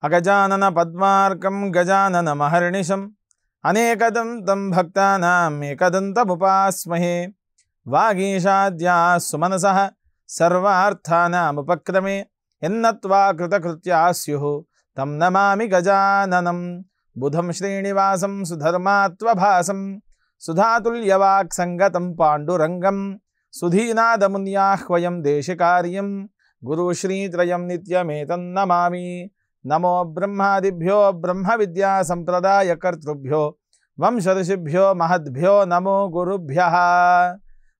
అగజానన పద్మార్కం గజానన మహర్నిశం అనేకదం తం భక్తానాం ఏకదంతముపాస్మహే. వాగీషాద్యా సుమనసః సర్వార్థానాముపక్రమే యన్నత్వా కృతకృత్యా స్యుః తం నమామి గజాననం. బుధం శ్రీనివాసం సుధర్మాత్వభాసం సుధాతుల్యవాక్ సంగతం పాండురంగం. సుధీనాదమున్యాహ్వయం దేశకార్యం గురుశ్రీత్రయం నిత్యమేతన్నమామి. నమో బ్రహ్మాదిభ్యో బ్రహ్మ విద్యా సంప్రదాయకర్తృభ్యో వంశఋషిభ్యో మహద్భ్యో నమో గురుభ్యః.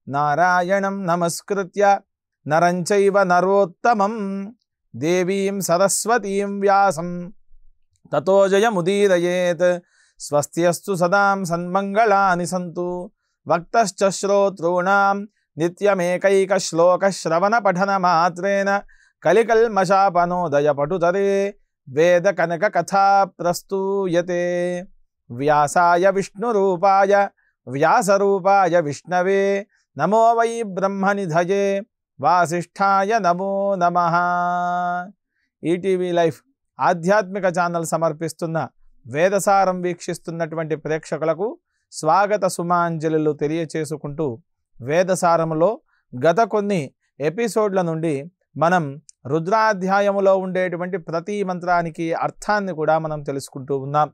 నారాయణం నమస్కృత్య నరం చైవ నరోత్తమం దేవీం సరస్వతీం వ్యాసం తతో జయముదీరయేత్. స్వస్త్యస్తు సదాం సన్మంగళాని సంతు. వక్తశ్చ శ్రోతॄణాం నిత్యమేకైక శ్లోక శ్రవణ పఠన మాత్రేణ కలికల్మషాపనోదయ పటుతరే వేద కనక కథా ప్రస్తూయతే. వ్యాసాయ విష్ణురూపాయ వ్యాసరూపాయ విష్ణవే నమో వై బ్రహ్మనిధయే వాసిష్ఠాయ నమో నమః. ఈటీవీ లైఫ్ ఆధ్యాత్మిక ఛానల్ సమర్పిస్తున్న వేదసారం వీక్షిస్తున్నటువంటి ప్రేక్షకులకు స్వాగత సుమాంజలులు తెలియచేసుకుంటూ, వేదసారములో గత కొన్ని ఎపిసోడ్ల నుండి మనం రుద్రాధ్యాయములో ఉండేటువంటి ప్రతి మంత్రానికి అర్థాన్ని కూడా మనం తెలుసుకుంటూ ఉన్నాం.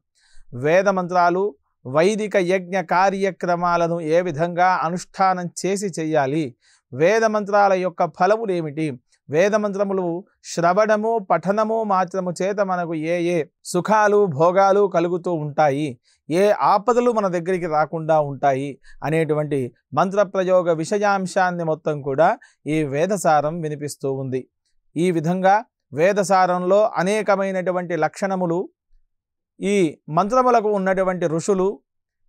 వేద మంత్రాలు, వైదిక యజ్ఞ కార్యక్రమాలను ఏ విధంగా అనుష్ఠానం చేసి చెయ్యాలి, వేద మంత్రాల యొక్క ఫలములు ఏమిటి, వేద మంత్రములు శ్రవణము పఠనము మాత్రము చేత మనకు ఏ ఏ సుఖాలు భోగాలు కలుగుతూ ఉంటాయి, ఏ ఆపదలు మన దగ్గరికి రాకుండా ఉంటాయి అనేటువంటి మంత్రప్రయోగ విషయాంశాన్ని మొత్తం కూడా ఈ వేదసారం వినిపిస్తూ ఉంది. ఈ విధంగా వేదసారంలో అనేకమైనటువంటి లక్షణములు, ఈ మంత్రములకు ఉన్నటువంటి ఋషులు,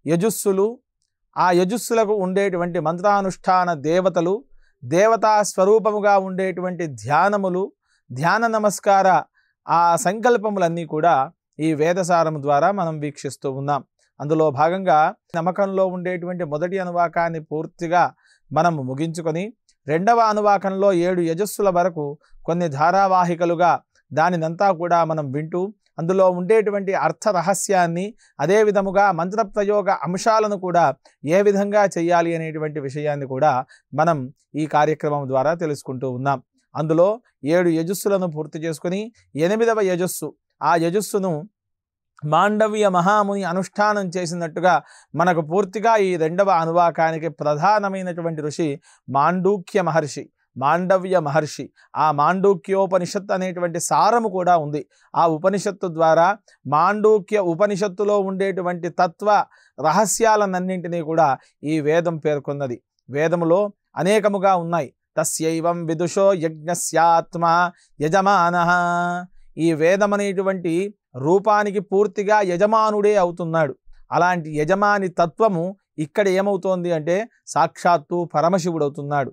యజుస్సులు, ఆ యజుస్సులకు ఉండేటువంటి మంత్రానుష్ఠాన దేవతలు, దేవతా స్వరూపముగా ఉండేటువంటి ధ్యానములు, ధ్యాన నమస్కార ఆ సంకల్పములన్నీ కూడా ఈ వేదసారం ద్వారా మనం వీక్షిస్తూ ఉన్నాం. అందులో భాగంగా నమ్మకంలో ఉండేటువంటి మొదటి అనువాకాన్ని పూర్తిగా మనం ముగించుకొని రెండవ అనువాకంలో 7 యజస్సుల వరకు కొన్ని ధారావాహికలుగా దానినంతా కూడా మనం వింటూ అందులో ఉండేటువంటి అర్థ రహస్యాన్ని, అదే విధముగా మంత్రప్రయోగ అంశాలను కూడా ఏ విధంగా చేయాలి అనేటువంటి విషయాన్ని కూడా మనం ఈ కార్యక్రమం ద్వారా తెలుసుకుంటూ ఉన్నాం. అందులో 7 యజస్సులను పూర్తి చేసుకుని 8వ యజస్సు, ఆ యజస్సును మాండవ్య మహాముని అనుష్ఠానం చేసినట్టుగా మనకు పూర్తిగా ఈ రెండవ అనువాకానికి ప్రధానమైనటువంటి ఋషి మాండూక్య మహర్షి, మాండవ్య మహర్షి. ఆ మాండూక్యోపనిషత్తు అనేటువంటి సారము కూడా ఉంది. ఆ ఉపనిషత్తు ద్వారా మాండూక్య ఉపనిషత్తులో ఉండేటువంటి తత్వ రహస్యాలన్నింటినీ కూడా ఈ వేదం పేర్కొన్నది. వేదములో అనేకముగా ఉన్నాయి. తస్యైవం విదుషో యజ్ఞస్యాత్మ యజమానః. ఈ వేదం అనేటువంటి రూపానికి పూర్తిగా యజమానుడే అవుతున్నాడు. అలాంటి యజమాని తత్వము ఇక్కడ ఏమవుతోంది అంటే సాక్షాత్తు పరమశివుడవుతున్నాడు.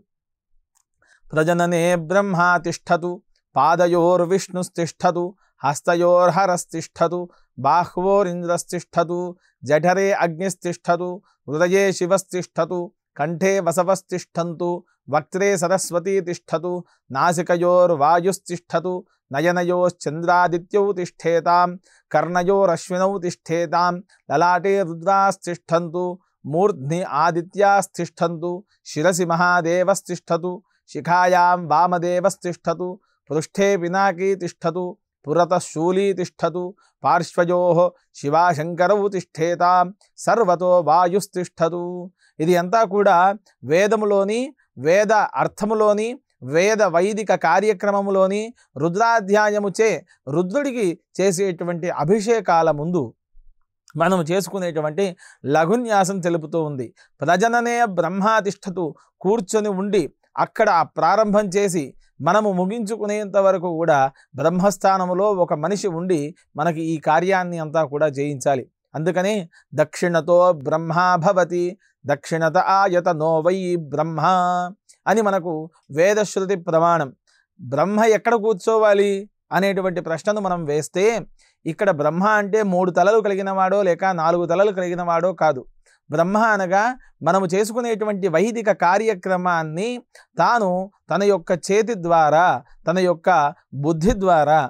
ప్రజననే బ్రహ్మ తిష్టతు, పాదయోర్విష్ణుస్తిష్టతు, హస్తయోర్హరస్తిష్టతు, బాహ్వోరింద్రస్తిష్టతు, జఠరే అగ్నిస్తిష్టతు, హృదయే శివస్తిష్టతు, కంఠే వసవస్తిష్టంతు, వక్త్రే సరస్వతీ తిష్టతు, నాసికయోర్వాయుస్తిష్టతు, నయనయోశ్చంద్రాదిత్యౌ తిష్టేతాం, కర్ణయోరశ్వినౌ తిష్టేతాం, లలాటే రుద్రాస్తిష్టంతు, మూర్ధ్ని ఆదిత్యాస్తిష్టంతు, శిరసి మహాదేవస్తిష్టతు, శిఖాయాం వామదేవస్తిష్టతు, పృష్ఠే పినాకీ తిష్టతు, పురతః శూలీ తిష్టతు, పార్శ్వయోః శివాశంకరౌ తిష్టేతాం, సర్వతో వాయుస్తిష్టతు. ఇది అంతా కూడా వేదములోని, వేద అర్థములోని, వేద వైదిక కార్యక్రమములోని రుద్రాధ్యాయముచే రుద్రుడికి చేసేటువంటి అభిషేకాల ముందు మనం చేసుకునేటువంటి లఘున్యాసం తెలుపుతూ ఉంది. ప్రజననే బ్రహ్మాతిష్టతు, కూర్చొని ఉండి అక్కడ ప్రారంభం చేసి మనము ముగించుకునేంత వరకు కూడా బ్రహ్మస్థానములో ఒక మనిషి ఉండి మనకి ఈ కార్యాన్ని అంతా కూడా చేయించాలి. అందుకని దక్షిణతో బ్రహ్మా భవతి, దక్షిణత ఆయతనో వై బ్రహ్మ అని మనకు వేదశ్రుతి ప్రమాణం. బ్రహ్మ ఎక్కడ కూర్చోవాలి అనేటువంటి ప్రశ్నను మనం వేస్తే ఇక్కడ బ్రహ్మ అంటే 3 తలలు కలిగిన వాడో లేక 4 తలలు కలిగిన వాడో కాదు. బ్రహ్మ అనగా మనము చేసుకునేటువంటి వైదిక కార్యక్రమాన్ని తాను తన యొక్క చేతి ద్వారా, తన యొక్క బుద్ధి ద్వారా,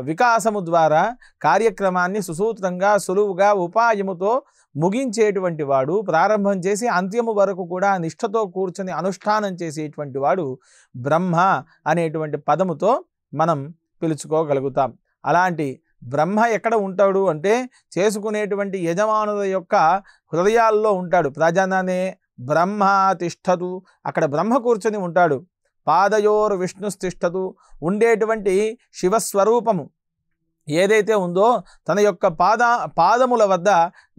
వికాసము ద్వారా కార్యక్రమాన్ని సుసూత్రంగా సులువుగా ఉపాయముతో ముగించేటువంటి వాడు, ప్రారంభం చేసి అంత్యము వరకు కూడా నిష్ఠతో కూర్చొని అనుష్ఠానం చేసేటువంటి వాడు బ్రహ్మ అనేటువంటి పదముతో మనం పిలుచుకోగలుగుతాం. అలాంటి బ్రహ్మ ఎక్కడ ఉంటాడు అంటే చేసుకునేటువంటి యజమానుల యొక్క హృదయాల్లో ఉంటాడు. ప్రజననే బ్రహ్మ తిష్టదు, అక్కడ బ్రహ్మ కూర్చొని ఉంటాడు. పాదయోర్ విష్ణుస్తిష్టదు, ఉండేటువంటి శివస్వరూపము ఏదైతే ఉందో తన యొక్క పాదముల వద్ద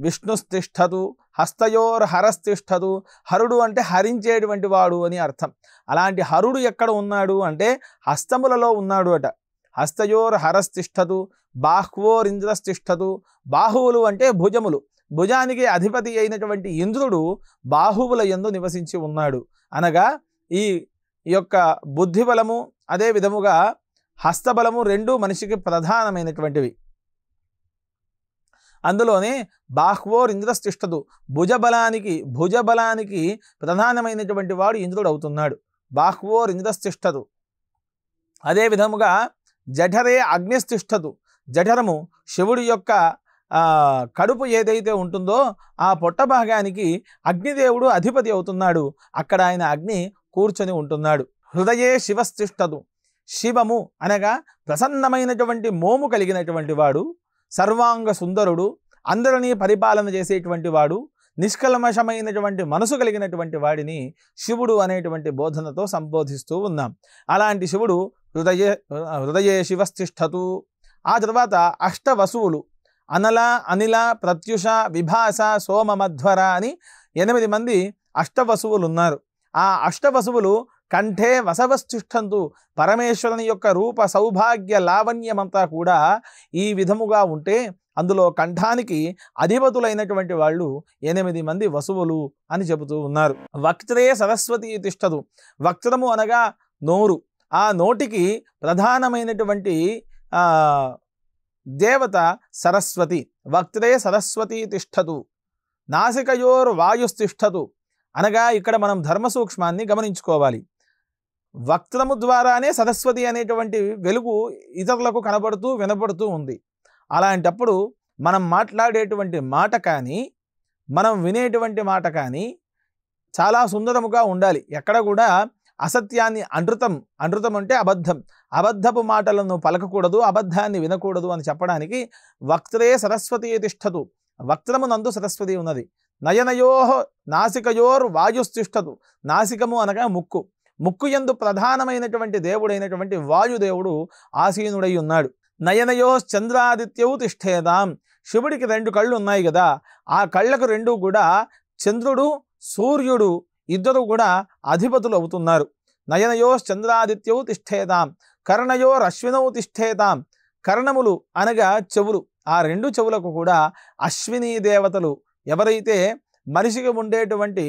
విష్ణుస్తిష్టదు. హస్తయోర్ హరస్తిష్టదు, హరుడు అంటే హరించేటువంటి వాడు అని అర్థం. అలాంటి హరుడు ఎక్కడ ఉన్నాడు అంటే హస్తములలో ఉన్నాడు అట. హస్తయోర్ హరస్తిష్టదు, బాహ్వోర్ ఇంద్రస్తిష్టదు. బాహువులు అంటే భుజములు, భుజానికి అధిపతి అయినటువంటి ఇంద్రుడు బాహువుల యందు నివసించి ఉన్నాడు. అనగా ఈ యొక్క బుద్ధిబలము అదే విధముగా హస్తబలము రెండూ మనిషికి ప్రధానమైనటువంటివి. అందులోనే బాహ్వోర్ ఇంద్రస్తిష్టదు, భుజబలానికి ప్రధానమైనటువంటి వాడు ఇంద్రుడు అవుతున్నాడు. బాహ్వోర్ ఇంద్రస్తిష్టదు. అదే విధముగా జఠరే అగ్నిస్తిష్టదు, జఠరము శివుడి యొక్క కడుపు ఏదైతే ఉంటుందో ఆ పొట్ట భాగానికి అగ్నిదేవుడు అధిపతి అవుతున్నాడు. అక్కడ ఆయన అగ్ని కూర్చొని ఉంటున్నాడు. హృదయే శివస్తిష్టదు, శివము అనగా ప్రసన్నమైనటువంటి మోము కలిగినటువంటి వాడు, సర్వాంగ సుందరుడు, అందరినీ పరిపాలన చేసేటువంటి వాడు, నిష్కల్మషమైనటువంటి మనసు కలిగినటువంటి వాడిని శివుడు అనేటువంటి బోధనతో సంబోధిస్తూ ఉన్నాం. అలాంటి శివుడు హృదయే శివస్తిష్టతు. ఆ తర్వాత అష్టవసువులు అనల, అనిల, ప్రత్యుష, విభాస, సోమ, మధ్వర అని 8 మంది అష్టవసువులు ఉన్నారు. ఆ అష్టవసువులు కంఠే వసవస్తిష్టంతు, పరమేశ్వరుని యొక్క రూప సౌభాగ్య లావణ్యమంతా కూడా ఈ విధముగా ఉంటే అందులో కంఠానికి అధిపతులైనటువంటి వాళ్ళు 8 మంది వసువులు అని చెబుతూ ఉన్నారు. వక్త్రే సరస్వతి తిష్టదు, వక్త్రము అనగా నోరు, ఆ నోటికి ప్రధానమైనటువంటి దేవత సరస్వతి. వక్త్రే సరస్వతి తిష్టదు. నాసికయోర్ వాయుస్తిష్టదు అనగా ఇక్కడ మనం ధర్మ సూక్ష్మాన్ని గమనించుకోవాలి. వక్త్రము ద్వారానే సరస్వతి అనేటువంటి వెలుగు ఇతరులకు కనబడుతూ వినపడుతూ ఉంది. అలాంటప్పుడు మనం మాట్లాడేటువంటి మాట కానీ మనం వినేటువంటి మాట కానీ చాలా సుందరముగా ఉండాలి. ఎక్కడ కూడా అసత్యాన్ని అనృతం అంటే అబద్ధపు మాటలను పలకకూడదు, అబద్ధాన్ని వినకూడదు అని చెప్పడానికి వక్త్రే సరస్వతి తిష్టదు, వక్త్రము నందు సరస్వతి ఉన్నది. నయనయో నాసికయోర్ వాయుస్తిష్టదు, నాసికము అనగా ముక్కు యందు ప్రధానమైనటువంటి దేవుడైనటువంటి వాయుదేవుడు ఆసీనుడై ఉన్నాడు. నయనయో చంద్రాదిత్యౌ తిష్టేదాం, శివుడికి 2 కళ్ళు ఉన్నాయి కదా, ఆ కళ్ళకు 2 కూడా చంద్రుడు సూర్యుడు ఇద్దరు కూడా అధిపతులు అవుతున్నారు. నయనయో చంద్రాదిత్యౌ తిష్టేదాం, కర్ణయోర్ అశ్వినౌ తిష్టేదాం. కర్ణములు అనగా చెవులు, ఆ 2 చెవులకు కూడా అశ్వినీ దేవతలు, ఎవరైతే మనిషికి ఉండేటువంటి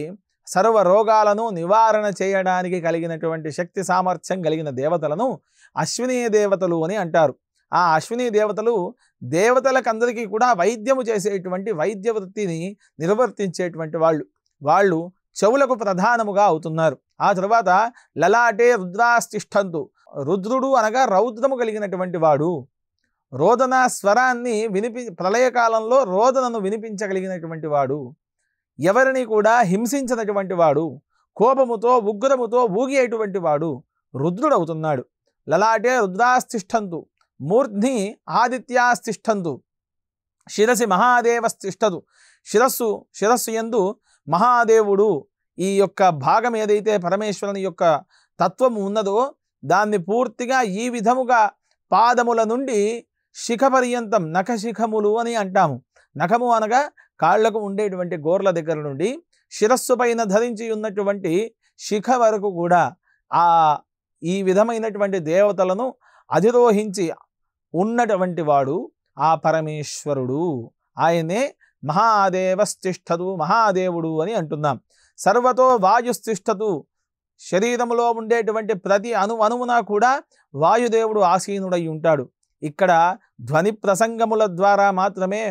సర్వ రోగాలను నివారణ చేయడానికి కలిగినటువంటి శక్తి సామర్థ్యం కలిగిన దేవతలను అశ్వినీ దేవతలు అని అంటారు. ఆ అశ్వినీ దేవతలు దేవతలకందరికీ కూడా వైద్యము చేసేటువంటి వైద్య వృత్తిని నిర్వర్తించేటువంటి వాళ్ళు చెవులకు ప్రధానముగా అవుతున్నారు. ఆ తర్వాత లలాటే రుద్రాస్తిష్టంతు, రుద్రుడు అనగా రౌద్రము కలిగినటువంటి వాడు, రోదన స్వరాన్ని ప్రళయకాలంలో రోదనను వినిపించగలిగినటువంటి వాడు, ఎవరిని కూడా హింసించినటువంటి వాడు, కోపముతో ఉగ్రముతో ఊగేటువంటి వాడు రుద్రుడు అవుతున్నాడు. లలాటే రుద్రాస్తిష్టంతు, మూర్ధ్ని ఆదిత్యాస్తిష్టంతు, శిరసి మహాదేవస్తిష్టదు, శిరస్సు యందు మహాదేవుడు, ఈ యొక్క భాగం ఏదైతే పరమేశ్వరుని యొక్క తత్వము ఉన్నదో దాన్ని పూర్తిగా ఈ విధముగా పాదముల నుండి శిఖ పర్యంతం, నఖశిఖములు అని అంటాము. నఖము అనగా కాళ్లకు ఉండేటువంటి గోర్ల దగ్గర నుండి శిరస్సు పైన ధరించి ఉన్నటువంటి శిఖ వరకు కూడా ఈ విధమైనటువంటి దేవతలను అధిరోహించి ఉన్నటువంటి వాడు ఆ పరమేశ్వరుడు. ఆయనే మహాదేవస్తిష్టదు, మహాదేవుడు అని అంటున్నాం. సర్వతో వాయుస్తిష్టదు, శరీరములో ఉండేటువంటి ప్రతి అణువున కూడా వాయుదేవుడు ఆసీనుడై ఉంటాడు. ఇక్కడ ధ్వని ప్రసంగముల ద్వారా మాత్రమే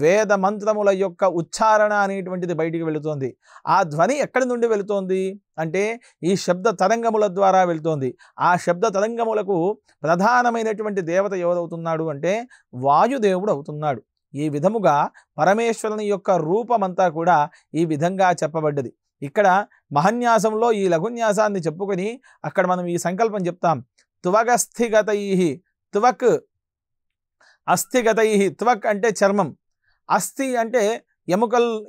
వేద మంత్రముల యొక్క ఉచ్చారణ అనేటువంటిది బయటికి వెళుతోంది. ఆ ధ్వని ఎక్కడి నుండి వెళుతోంది అంటే ఈ శబ్ద తరంగముల ద్వారా వెళుతోంది. ఆ శబ్ద తరంగములకు ప్రధానమైనటువంటి దేవత ఎవరవుతున్నాడు అంటే వాయుదేవుడు అవుతున్నాడు. ఈ విధముగా పరమేశ్వరుని యొక్క రూపమంతా కూడా ఈ విధంగా చెప్పబడ్డది. ఇక్కడ మహన్యాసంలో ఈ లఘున్యాసాన్ని చెప్పుకొని అక్కడ మనం ఈ సంకల్పం చెప్తాం. త్వగస్థిగతై, త్వక్ అస్థిగతై, త్వక్ అంటే చర్మం, అస్థి అంటే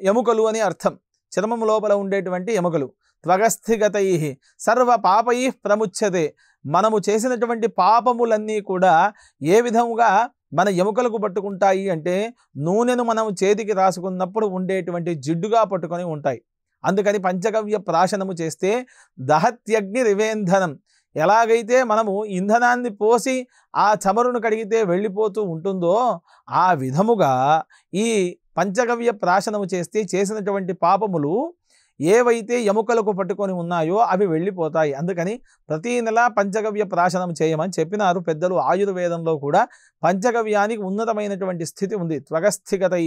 ఎముకలు అని అర్థం, చర్మం లోపల ఉండేటువంటి ఎముకలు. త్వగస్థిగతై సర్వ పాపై ప్రముచ్యతే, మనము చేసినటువంటి పాపములన్నీ కూడా ఏ విధముగా మన ఎముకలకు పట్టుకుంటాయి అంటే నూనెను మనం చేతికి రాసుకున్నప్పుడు ఉండేటువంటి జిడ్డుగా పట్టుకొని ఉంటాయి. అందుకని పంచగవ్య ప్రాశనము చేస్తే దహత్యగ్ని రివేంధనం, ఎలాగైతే మనము ఇంధనాన్ని పోసి ఆ చమరును కడిగితే వెళ్ళిపోతూ ఉంటుందో ఆ విధముగా ఈ పంచగవ్య ప్రాశనము చేస్తే చేసినటువంటి పాపములు ఏవైతే ఎముకలకు పట్టుకొని ఉన్నాయో అవి వెళ్ళిపోతాయి. అందుకని ప్రతి నెల పంచగవ్య ప్రాశనం చేయమని చెప్పినారు పెద్దలు. ఆయుర్వేదంలో కూడా పంచగవ్యానికి ఉన్నతమైనటువంటి స్థితి ఉంది. త్వగస్థిగతై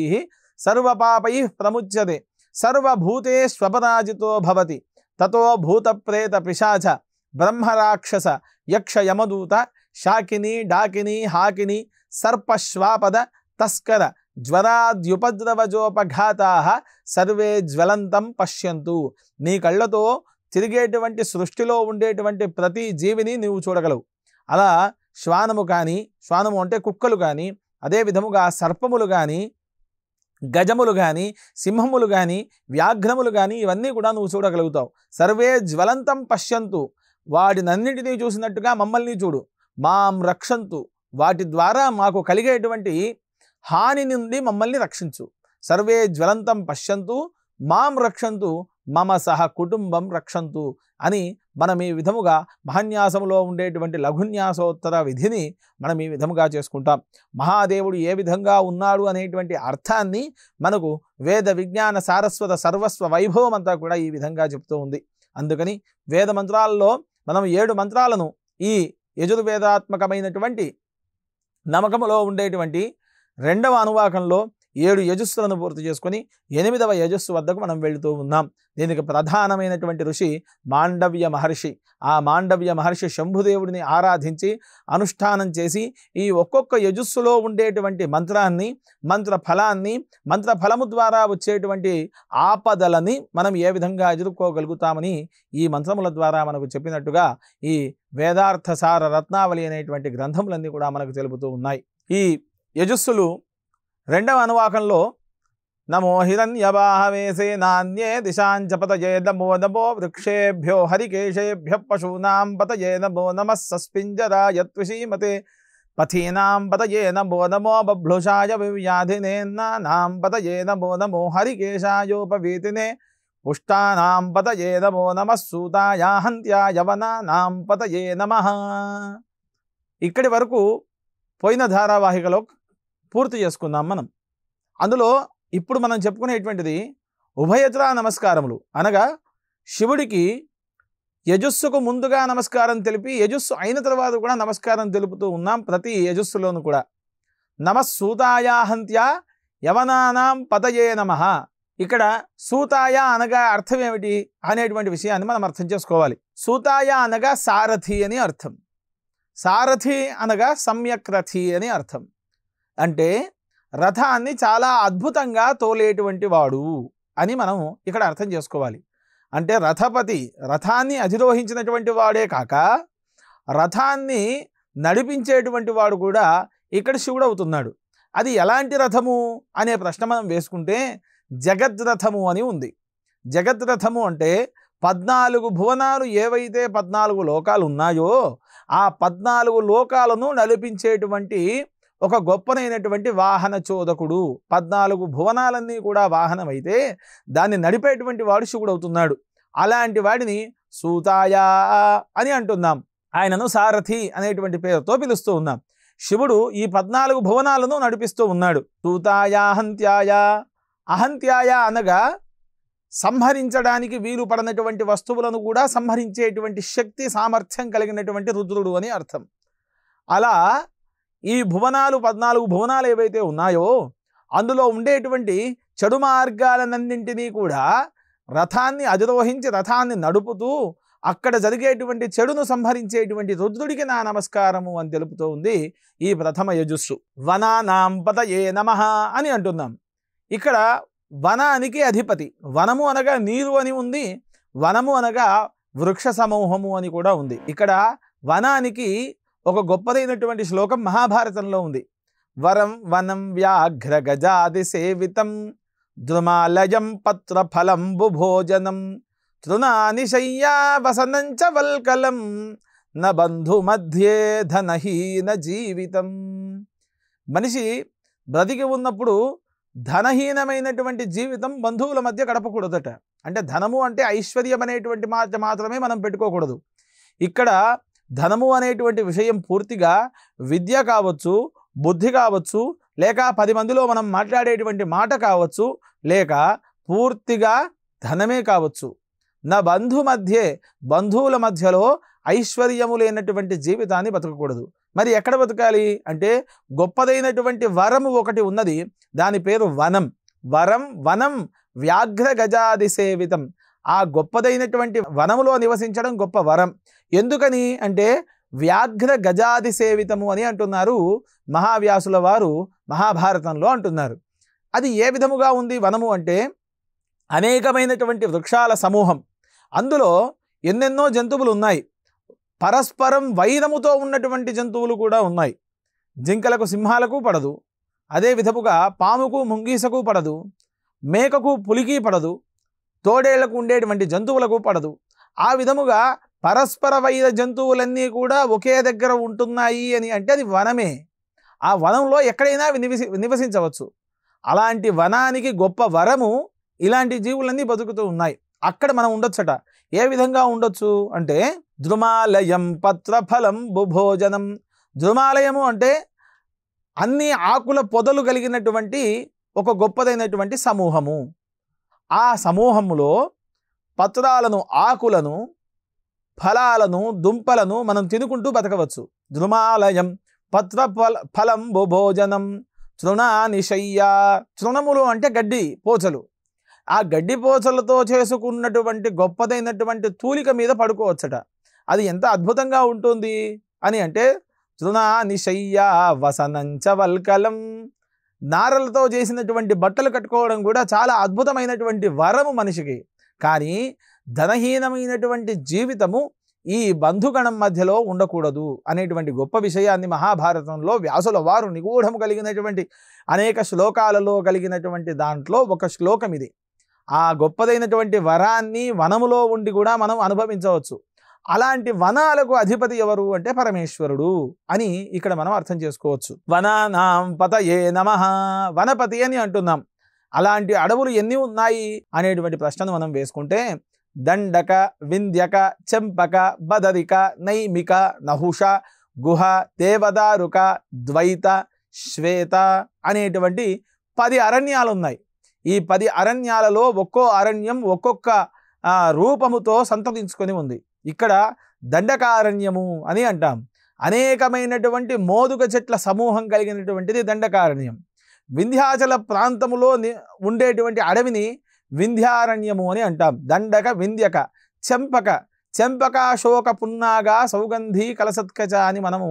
సర్వపాపై ప్రముచ్యతే, సర్వభూతేష్వపరాజితో భవతి, తతో భూత ప్రేత పిశాచ బ్రహ్మరాక్షస యక్ష యమదూత శాకిని డాకిని హాకిని సర్పశ్వాపద తస్కర జ్వరాద్యుపద్రవజోపఘాతా సర్వే జ్వలంతం పశ్యంతు. నీ కళ్ళతో తిరిగేటువంటి సృష్టిలో ఉండేటువంటి ప్రతి జీవిని నీవు చూడగలవు. అలా శ్వానము కానీ, శ్వానము అంటే కుక్కలు కానీ, అదే విధముగా సర్పములు కానీ, గజములు కానీ, సింహములు కానీ, వ్యాఘ్రములు కానీ ఇవన్నీ కూడా నువ్వు చూడగలుగుతావు. సర్వే జ్వలంతం పశ్యంతు, వాటినన్నిటినీ చూసినట్టుగా మమ్మల్ని చూడు. మాం రక్షంతు, వాటి ద్వారా మాకు కలిగేటువంటి హాని నుండి మమ్మల్ని రక్షించు. సర్వే జ్వలంతం పశ్యంతు మాం రక్షంతు మమ సహ కుటుంబం రక్షంతు అని మనం ఈ విధముగా మహాన్యాసములో ఉండేటువంటి లఘున్యాసోత్తర విధిని మనం ఈ విధముగా చేసుకుంటాం. మహాదేవుడు ఏ విధంగా ఉన్నాడు అనేటువంటి అర్థాన్ని మనకు వేద విజ్ఞాన సారస్వత సర్వస్వ వైభవం అంతా కూడా ఈ విధంగా చెప్తూ ఉంది. అందుకని వేద మంత్రాల్లో మనం 7 మంత్రాలను ఈ యజుర్వేదాత్మకమైనటువంటి నమకములో ఉండేటువంటి 2వ అనువాకంలో 7 యజస్సులను పూర్తి చేసుకొని 8వ యజస్సు వద్దకు మనం వెళుతూ ఉన్నాం. దీనికి ప్రధానమైనటువంటి ఋషి మాండవ్య మహర్షి. ఆ మాండవ్య మహర్షి శంభుదేవుడిని ఆరాధించి అనుష్ఠానం చేసి ఈ ఒక్కొక్క యజస్సులో ఉండేటువంటి మంత్రాన్ని, మంత్ర ఫలాన్ని, మంత్ర ఫలము ద్వారా వచ్చేటువంటి ఆపదలని మనం ఏ విధంగా ఎదుర్కోగలుగుతామని ఈ మంత్రముల ద్వారా మనకు చెప్పినట్టుగా ఈ వేదార్థసార రత్నావళి అనేటువంటి గ్రంథములన్నీ కూడా మనకు తెలుపుతూ ఉన్నాయి. ఈ యజస్సులు 2వ అనువాకంలో నమో హిరణ్యవాహవేసే నాన్యే దిశాంచ పతయే నమో నమో వృక్షేభ్యో హరికేశేభ్య పశూనాం పతయే నమో నమః సస్పింజరాయ త్విషీమతే పథీనాం పతయే నమో నమో బభ్లుషాయ వివ్యాధినేన్నానాం పతయే నమో నమో హరికేశాయోపవీతినే పుష్టానాం పతయే నమో నమః సూతాయ హంత్యాయ వనానాం పతయే నమః. ఇక్కడి వరకు పోయిన ధారావాహికలో పూర్తి చేసుకున్నాం మనం. అందులో ఇప్పుడు మనం చెప్పుకునేటువంటిది ఉభయత్రా నమస్కారములు, అనగా శివుడికి యజస్సుకు ముందుగా నమస్కారం తెలిపి యజస్సు అయిన తర్వాత కూడా నమస్కారం తెలుపుతూ ఉన్నాం ప్రతి యజస్సులోను కూడా. నమస్సూతాయ హంత్యా యవనానాం పతయే నమః. ఇక్కడ సూతాయ అనగా అర్థం ఏమిటి అనేటువంటి విషయాన్ని మనం అర్థం చేసుకోవాలి. సూతాయ అనగా సారథి అని అర్థం, సారథి అనగా సమ్యక్ రథి అని అర్థం. అంటే రథాన్ని చాలా అద్భుతంగా తోలేటువంటి వాడు అని మనం ఇక్కడ అర్థం చేసుకోవాలి. అంటే రథపతి, రథాన్ని అధిరోహించినటువంటి వాడే కాక రథాన్ని నడిపించేటువంటి వాడు కూడా ఇక్కడ శివుడు అవుతున్నాడు. అది ఎలాంటి రథము అనే ప్రశ్న మనం వేసుకుంటే జగద్రథము అని ఉంది. జగద్రథము అంటే 14 భువనాలు, ఏవైతే 14 లోకాలు ఉన్నాయో ఆ 14 లోకాలను నడిపించేటువంటి ఒక గొప్పనైనటువంటి వాహన చోదకుడు. 14 భువనాలన్నీ కూడా వాహనమైతే దాన్ని నడిపేటువంటి వాడు శివుడు అవుతున్నాడు. అలాంటి వాడిని సూతాయ అని అంటున్నాం. ఆయనను సారథి అనేటువంటి పేరుతో పిలుస్తూ ఉన్నాం. శివుడు ఈ 14 భువనాలను నడిపిస్తూ ఉన్నాడు. సూతాయ అహంత్యాయ, అహంత్యాయ అనగా సంహరించడానికి వీలు పడనటువంటి వస్తువులను కూడా సంహరించేటువంటి శక్తి సామర్థ్యం కలిగినటువంటి రుద్రుడు అని అర్థం. అలా ఈ భువనాలు 14 భువనాలు ఏవైతే ఉన్నాయో అందులో ఉండేటువంటి చెడు మార్గాలన్నింటినీ కూడా రథాన్ని అధిరోహించి రథాన్ని నడుపుతూ అక్కడ జరిగేటువంటి చెడును సంహరించేటువంటి రుద్రుడికి నా నమస్కారము అని తెలుపుతూ ఉంది ఈ ప్రథమ యజుస్సు. వనానాం పతయే నమః అని అంటున్నాం. ఇక్కడ వనానికి అధిపతి, వనము అనగా నీరు అని ఉంది, వనము అనగా వృక్ష సమూహము అని కూడా ఉంది. ఇక్కడ వనానికి ఒక గొప్పదైనటువంటి శ్లోకం మహాభారతంలో ఉంది. వరం వనం వ్యాఘ్ర గజాది సేవితం ద్రుమాలయం పత్ర ఫలంబు భోజనం తృణాని శయ్యా వసనంచ వల్కలం న బంధు మధ్యే ధనహీన జీవితం. మనిషి బ్రతికి ఉన్నప్పుడు ధనహీనమైనటువంటి జీవితం బంధువుల మధ్య గడపకూడదట. అంటే ధనము అంటే ఐశ్వర్యం అనేటువంటి మాట మాత్రమే మనం పెట్టుకోకూడదు. ఇక్కడ ధనము అనేటువంటి విషయం పూర్తిగా విద్య కావచ్చు, బుద్ధి కావచ్చు, లేక 10 మందిలో మనం మాట్లాడేటువంటి మాట కావచ్చు, లేక పూర్తిగా ధనమే కావచ్చు. నా బంధు మధ్యే, బంధువుల మధ్యలో ఐశ్వర్యము లేనటువంటి జీవితాన్ని బతకకూడదు. మరి ఎక్కడ బతకాలి అంటే గొప్పదైనటువంటి వరము ఒకటి ఉన్నది, దాని పేరు వనం. వనం వ్యాఘ్ర గజాది సేవితం. ఆ గొప్పదైనటువంటి వనములో నివసించడం గొప్ప వరం. ఎందుకని అంటే వ్యాఘ్ర గజాది సేవితము అని అంటున్నారు మహావ్యాసుల వారు మహాభారతంలో అంటున్నారు. అది ఏ విధముగా ఉంది వనము అంటే అనేకమైనటువంటి వృక్షాల సమూహం, అందులో ఎన్నెన్నో జంతువులు ఉన్నాయి, పరస్పరం వైరముతో ఉన్నటువంటి జంతువులు కూడా ఉన్నాయి. జింకలకు సింహాలకు పడదు, అదే విధముగా పాముకు ముంగీసకు పడదు, మేకకు పులికి పడదు, తోడేళ్లకు ఉండేటువంటి జంతువులకు పడదు. ఆ విధముగా పరస్పర వైర జంతువులన్నీ కూడా ఒకే దగ్గర ఉంటున్నాయి అని అంటే అది వనమే. ఆ వనంలో ఎక్కడైనా నివసించవచ్చు. అలాంటి వనానికి గొప్ప వరము ఇలాంటి జీవులన్నీ బతుకుతూ ఉన్నాయి. అక్కడ మనం ఉండొచ్చట. ఏ విధంగా ఉండొచ్చు అంటే ద్రుమాలయం పత్రఫలం భోజనం. ద్రుమాలయము అంటే అన్ని ఆకుల పొదలు కలిగినటువంటి ఒక గొప్పదైనటువంటి సమూహము. ఆ సమూహములో పత్రాలను, ఆకులను, ఫలాలను, దుంపలను మనం తినుకుంటూ బతకవచ్చు. ద్రుమాలయం ఫలం భోజనం తృణాని శయ్యా. తృణములు అంటే గడ్డి పోచలు. ఆ గడ్డి పోచలతో చేసుకున్నటువంటి గొప్పదైనటువంటి తూలిక మీద పడుకోవచ్చట. అది ఎంత అద్భుతంగా ఉంటుంది అని అంటే తృణాని శయ్యా వసనంచ వల్కలం. నారలతో చేసినటువంటి బట్టలు కట్టుకోవడం కూడా చాలా అద్భుతమైనటువంటి వరము మనిషికి. కానీ ధనహీనమైనటువంటి జీవితము ఈ బంధుగణం మధ్యలో ఉండకూడదు అనేటువంటి గొప్ప విషయాన్ని మహాభారతంలో వ్యాసుల వారు నిగూఢము కలిగినటువంటి అనేక శ్లోకాలలో కలిగినటువంటి దాంట్లో ఒక శ్లోకం ఇది. ఆ గొప్పదైనటువంటి వరాన్ని వనములో ఉండి కూడా మనం అనుభవించవచ్చు. అలాంటి వనాలకు అధిపతి ఎవరు అంటే పరమేశ్వరుడు అని ఇక్కడ మనం అర్థం చేసుకోవచ్చు. వనానాం పతయే నమః. వనపతి అని అంటున్నాం. అలాంటి అడవులు ఎన్ని ఉన్నాయి అనేటువంటి ప్రశ్నను మనం వేసుకుంటే దండక, వింధ్యక, చెంపక, బదరిక, నైమిక, నహుష, గుహ, దేవదారుక, ద్వైత, శ్వేత అనేటువంటి 10 అరణ్యాలు ఉన్నాయి. ఈ 10 అరణ్యాలలో ఒక్కో అరణ్యం ఒక్కొక్క రూపముతో సంతరించుకొని ఉంది. ఇక్కడ దండకారణ్యము అని అంటాం. అనేకమైనటువంటి మోదుగ చెట్ల సమూహం కలిగినటువంటిది దండకారణ్యం. వింధ్యాచల ప్రాంతములో ఉండేటువంటి అడవిని వింధ్యారణ్యము అని అంటాం. దండక, వింధ్యక, చెంపక, శోక, పున్నాగ, సౌగంధి, కలసత్కచ అని మనము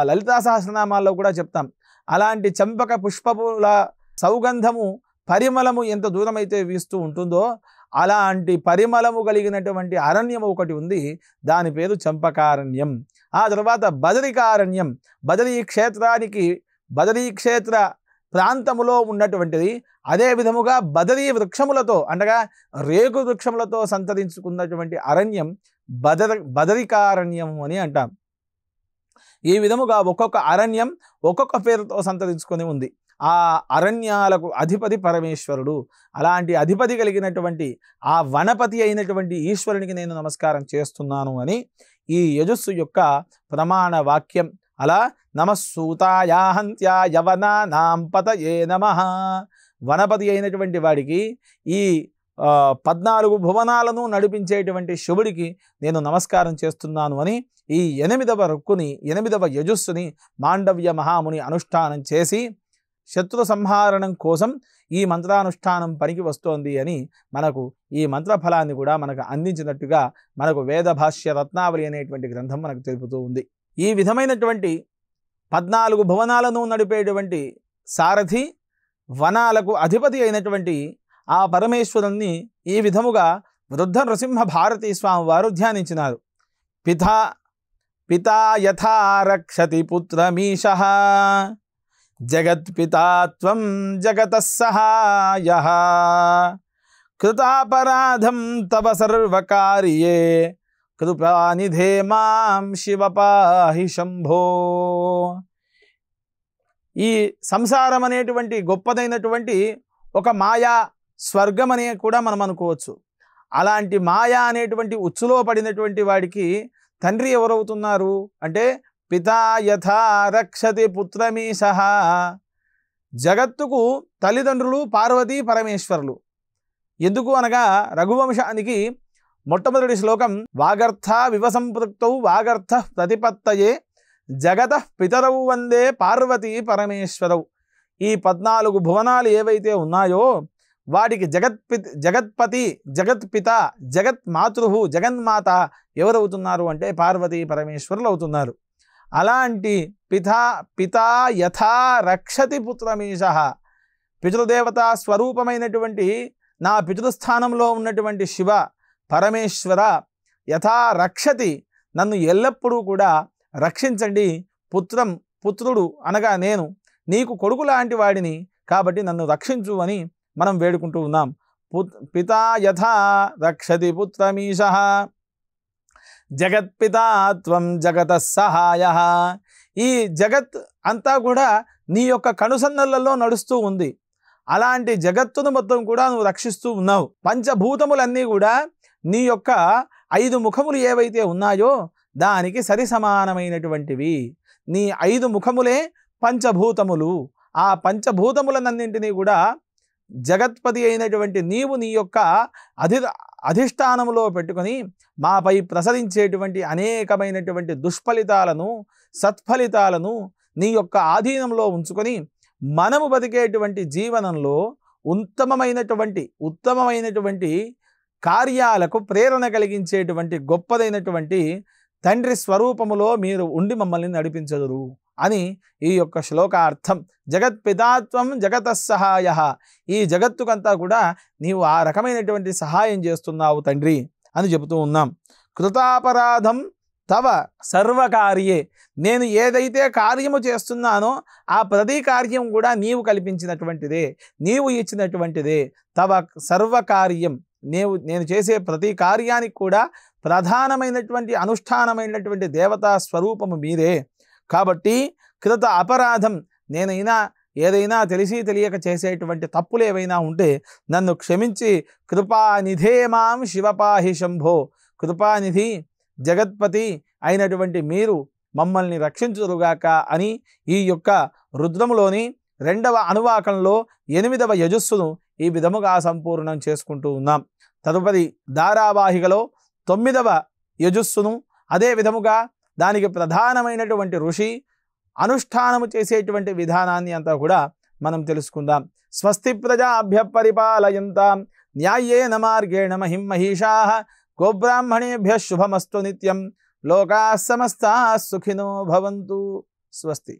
లలితా సహస్రనామాల్లో కూడా చెప్తాం. అలాంటి చెంపక పుష్పముల సౌగంధము, పరిమళము ఎంత దూరమైతే వీస్తూ ఉంటుందో అలాంటి పరిమళము కలిగినటువంటి అరణ్యము ఒకటి ఉంది. దాని పేరు చంపకారణ్యం. ఆ తర్వాత బదరికారణ్యం. బదరీ క్షేత్ర ప్రాంతములో ఉన్నటువంటిది. అదే విధముగా బదరీ వృక్షములతో అనగా రేగు వృక్షములతో సంతరించుకున్నటువంటి అరణ్యం బదరికారణ్యము అని అంటాం. ఈ విధముగా ఒక్కొక్క అరణ్యం ఒక్కొక్క పేరుతో సంతరించుకొని ఉంది. ఆ అరణ్యాలకు అధిపతి పరమేశ్వరుడు. అలాంటి అధిపతి కలిగినటువంటి ఆ వనపతి అయినటువంటి ఈశ్వరునికి నేను నమస్కారం చేస్తున్నాను అని ఈ యజస్సు యొక్క ప్రమాణ వాక్యం. అలా నమస్సూతాయాహంత్యాయ వనానాం పతయే నమః. వనపతి అయినటువంటి వాడికి, ఈ 14 భువనాలను నడిపించేటువంటి శివుడికి నేను నమస్కారం చేస్తున్నాను అని ఈ 8వ రుక్కుని, 8వ యజస్సుని మాండవ్య మహాముని అనుష్ఠానం చేసి శత్రు సంహారణం కోసం ఈ మంత్రానుష్ఠానం పనికి వస్తోంది అని మనకు ఈ మంత్రఫలాన్ని కూడా మనకు అందించినట్టుగా మనకు వేద భాష్య రత్నావళి అనేటువంటి గ్రంథం మనకు తెలుపుతూ ఉంది. ఈ విధమైనటువంటి 14 భువనాలను నడిపేటువంటి సారథి, వనాలకు అధిపతి అయినటువంటి ఆ పరమేశ్వరుణ్ణి ఈ విధముగా వృద్ధ నృసింహ భారతీ స్వామి వారు ధ్యానించినారు. పితా యథా రక్షతి పుత్రమీశః జగత్పితా త్వం జగతః సహాయః కృతాపరాధం తవ సర్వకార్యే కృపానిధే మాం శివ పాహి శంభో. ఈ సంసారం అనేటువంటి గొప్పదైనటువంటి ఒక మాయా స్వర్గం అనే కూడా మనం అనుకోవచ్చు. అలాంటి మాయా అనేటువంటి ఉచ్చులో పడినటువంటి వాడికి తండ్రి ఎవరవుతున్నారు అంటే పితా యథా రక్షతి పుత్రమీశః. జగత్తుకు తల్లిదండ్రులు పార్వతీ పరమేశ్వరులు. ఎందుకు అనగా రఘువంశానికి మొట్టమొదటి శ్లోకం వాగర్థ వివసంపృక్తౌ వాగర్థ ప్రతిపత్తయే జగతః పితరౌ వందే పార్వతీ పరమేశ్వరౌ. ఈ 14 భువనాలు ఏవైతే ఉన్నాయో వాటికి జగత్పతి, జగత్పిత, జగత్మాతృ, జగన్మాత ఎవరవుతున్నారు అంటే పార్వతీ పరమేశ్వరులు అవుతున్నారు. అలాంటి పితా యథా రక్షతి పుత్రమీశః, పితృదేవతా స్వరూపమైనటువంటి నా పితృస్థానంలో ఉన్నటువంటి శివ పరమేశ్వర యథా రక్షతి, నన్ను ఎల్లప్పుడూ కూడా రక్షించండి. పుత్రుడు అనగా నేను నీకు కొడుకు లాంటి వాడిని కాబట్టి నన్ను రక్షించు అని మనం వేడుకుంటూ ఉన్నాం. పితా యథా రక్షతి పుత్రమీశః జగత్పితా త్వం జగతః సహాయః. ఈ జగత్ అంతా కూడా నీ యొక్క కనుసన్నలలో నడుస్తూ ఉంది. అలాంటి జగత్తును మొత్తం కూడా నువ్వు రక్షిస్తూ ఉన్నావు. పంచభూతములన్నీ కూడా నీ యొక్క 5 ముఖములు ఏవైతే ఉన్నాయో దానికి సరి సమానమైనటువంటివి. నీ 5 ముఖములే పంచభూతములు. ఆ పంచభూతములన్నింటినీ కూడా జగత్పతి అయినటువంటి నీవు నీ యొక్క అధిష్టానములో పెట్టుకొని మాపై ప్రసరించేటువంటి అనేకమైనటువంటి దుష్ఫలితాలను సత్ఫలితాలను నీ యొక్క ఆధీనంలో ఉంచుకొని మనము బతికేటువంటి జీవనంలో ఉత్తమమైనటువంటి కార్యాలకు ప్రేరణ కలిగించేటువంటి గొప్పదైనటువంటి తండ్రి స్వరూపములో మీరు ఉండి మమ్మల్ని నడిపించదురు అని ఈ యొక్క శ్లోకార్థం. జగత్పితాత్వం జగతః సహాయః. ఈ జగత్తుకంతా కూడా నీవు ఆ రకమైనటువంటి సహాయం చేస్తున్నావు తండ్రి అని చెబుతూ ఉన్నాం. కృతాపరాధం తవ సర్వకార్యే, నేను ఏదైతే కార్యము చేస్తున్నానో ఆ ప్రతి కార్యం కూడా నీవు కల్పించినటువంటిదే, నీవు ఇచ్చినటువంటిదే. తవ సర్వకార్యం, నేను చేసే ప్రతి కార్యానికి కూడా ప్రధానమైనటువంటి అనుష్ఠానమైనటువంటి దేవతా స్వరూపము మీరే. కాబట్టి కృత అపరాధం, ఏదైనా తెలిసి తెలియక చేసేటువంటి తప్పులు ఏవైనా ఉంటే నన్ను క్షమించి కృపానిధే మాం శివపాహి శంభో, కృపానిధి జగత్పతి అయినటువంటి మీరు మమ్మల్ని రక్షించురుగాక అని ఈ యొక్క రుద్రములోని 2వ అనువాకంలో 8వ యజస్సును ఈ విధముగా సంపూర్ణం చేసుకుంటూ ఉన్నాం. తదుపరి ధారావాహికలో 9వ యజస్సును అదే విధముగా దానికి ప్రధానమైనటువంటి ఋషి అనుష్ఠానము చేసేటువంటి విధానాన్ని అంతా కూడా మనం తెలుసుకుందాం. స్వస్తి ప్రజాభ్య పరిపాలయంతాం న్యాయేన మార్గేణ మహిం మహిషాః గోబ్రాహ్మణేభ్యః శుభమస్తు నిత్యం. లోకాః సమస్తాః సుఖినో భవంతు. స్వస్తి.